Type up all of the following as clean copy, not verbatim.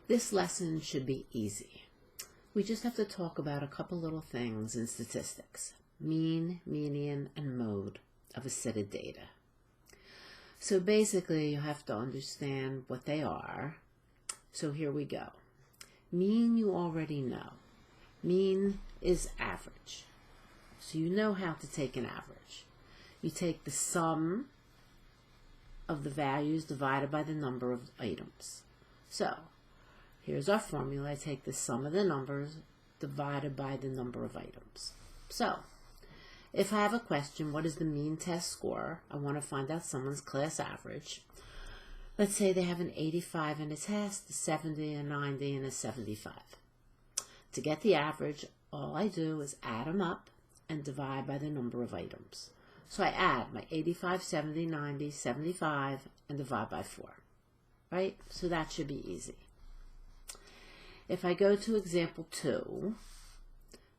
This lesson should be easy. We just have to talk about a couple little things in statistics: mean, median, and mode of a set of data. So basically, you have to understand what they are. So here we go. Mean you already know. Mean is average. So you know how to take an average. You take the sum of the values divided by the number of items. So here's our formula. I take the sum of the numbers divided by the number of items. So if I have a question, what is the mean test score? I want to find out someone's class average. Let's say they have an 85 in a test, a 70, a 90, and a 75. To get the average, all I do is add them up and divide by the number of items. So I add my 85, 70, 90, 75, and divide by 4. Right? So that should be easy. If I go to example 2,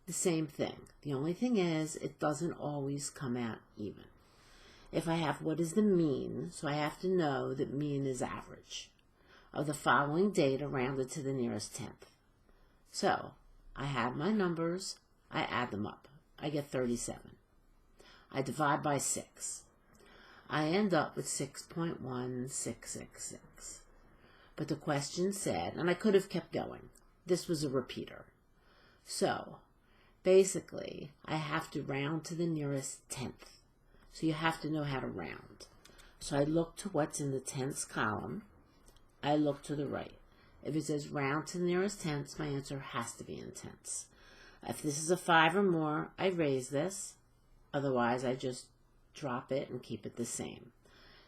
the same thing. The only thing is, it doesn't always come out even. If I have what is the mean, so I have to know that mean is average of the following data rounded to the nearest tenth. So I have my numbers, I add them up. I get 37. I divide by 6. I end up with 6.1666. But the question said, and I could have kept going, this was a repeater. So basically, I have to round to the nearest tenth. So you have to know how to round. So I look to what's in the tenths column. I look to the right. If it says round to the nearest tenths, my answer has to be in tenths. If this is a 5 or more, I raise this. Otherwise, I just drop it and keep it the same.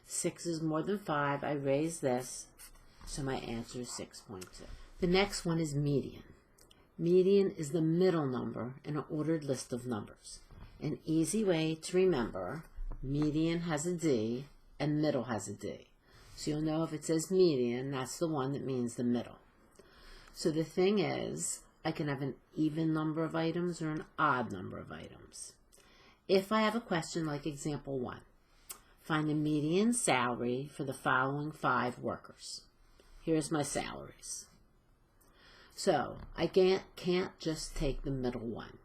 6 is more than 5. I raise this. So my answer is 6.2. The next one is median. Median is the middle number in an ordered list of numbers. An easy way to remember, median has a D and middle has a D. So you'll know if it says median, that's the one that means the middle. So the thing is, I can have an even number of items or an odd number of items. If I have a question like example 1, find the median salary for the following 5 workers. Here's my salaries. So I can't just take the middle one.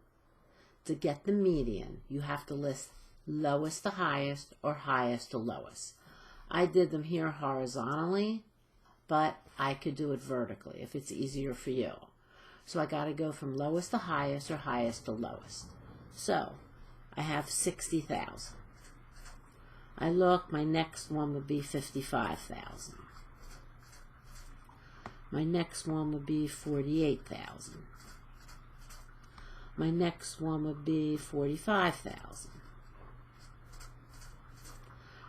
To get the median, you have to list lowest to highest or highest to lowest. I did them here horizontally, but I could do it vertically if it's easier for you. So I got to go from lowest to highest or highest to lowest. So I have 60,000. I look, my next one would be 55,000. My next one would be 48,000. My next one would be 45,000.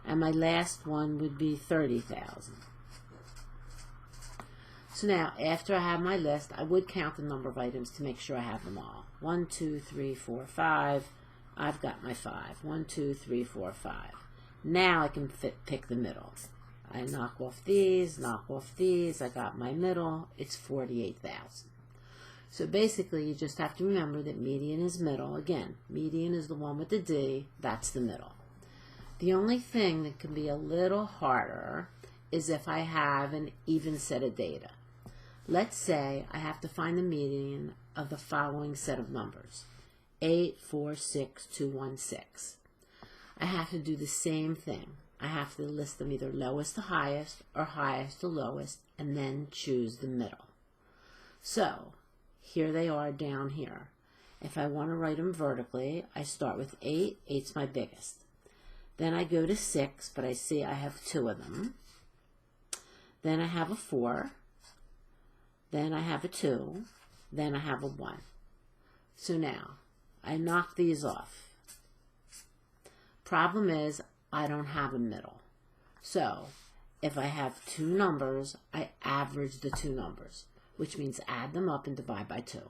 And my last one would be 30,000. So now, after I have my list, I would count the number of items to make sure I have them all. 1, 2, 3, 4, 5. I've got my 5. 1, 2, 3, 4, 5. Now I can pick the middle. I knock off these, I got my middle, it's 48,000. So basically, you just have to remember that median is middle. Again, median is the one with the D, that's the middle. The only thing that can be a little harder is if I have an even set of data. Let's say I have to find the median of the following set of numbers: 8, 4, 6, 2, 1, 6. I have to do the same thing. I have to list them either lowest to highest or highest to lowest, and then choose the middle. So here they are down here. If I want to write them vertically, I start with 8. 8's my biggest. Then I go to 6, but I see I have 2 of them. Then I have a 4. Then I have a 2. Then I have a 1. So now, I knock these off. Problem is, I don't have a middle. So, if I have 2 numbers, I average the 2 numbers, which means add them up and divide by 2.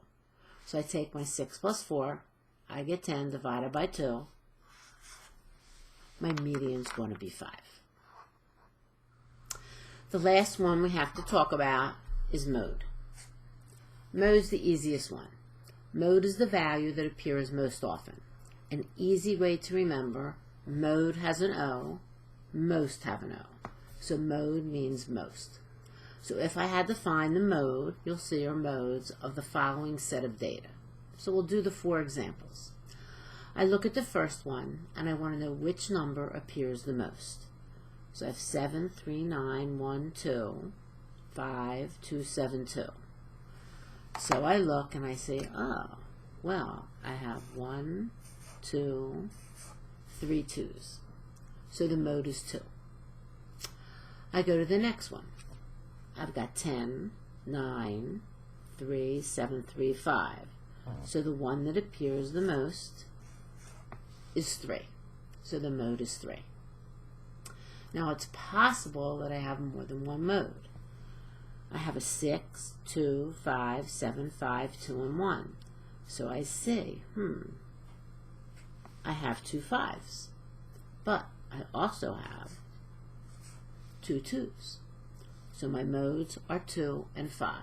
So I take my 6 plus 4, I get 10 divided by 2. My median is going to be 5. The last one we have to talk about is mode. Mode is the easiest one. Mode is the value that appears most often. An easy way to remember, mode has an O, most have an O. So mode means most. So if I had to find the mode, you'll see are modes of the following set of data. So we'll do the 4 examples. I look at the first one, and I want to know which number appears the most. So I have 7, 3, 9, 1, 2, 5, 2, 7, 2. So I look and I say, oh, well, I have 1, 2, 3 2s. So the mode is 2. I go to the next one. I've got 10, 9, 3, 7, 3, 5. So the one that appears the most is 3. So the mode is 3. Now it's possible that I have more than one mode. I have a 6, 2, 5, 7, 5, 2, and 1. So I say, I have 2 5s. But I also have 2 2s. So my modes are 2 and 5.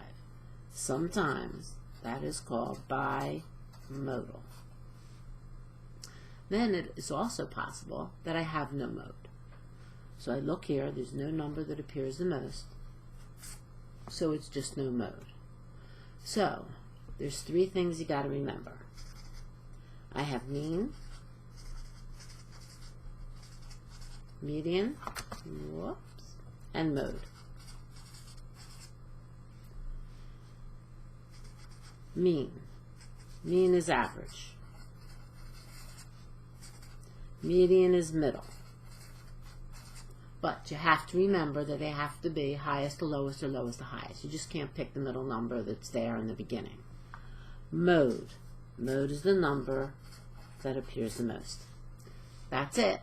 Sometimes that is called bimodal. Then it is also possible that I have no mode. So I look here, there's no number that appears the most, so it's just no mode. So there's 3 things you got to remember. I have mean, median, and mode. Mean. Mean is average. Median is middle. But you have to remember that they have to be highest to lowest or lowest to highest. You just can't pick the middle number that's there in the beginning. Mode. Mode is the number that appears the most. That's it.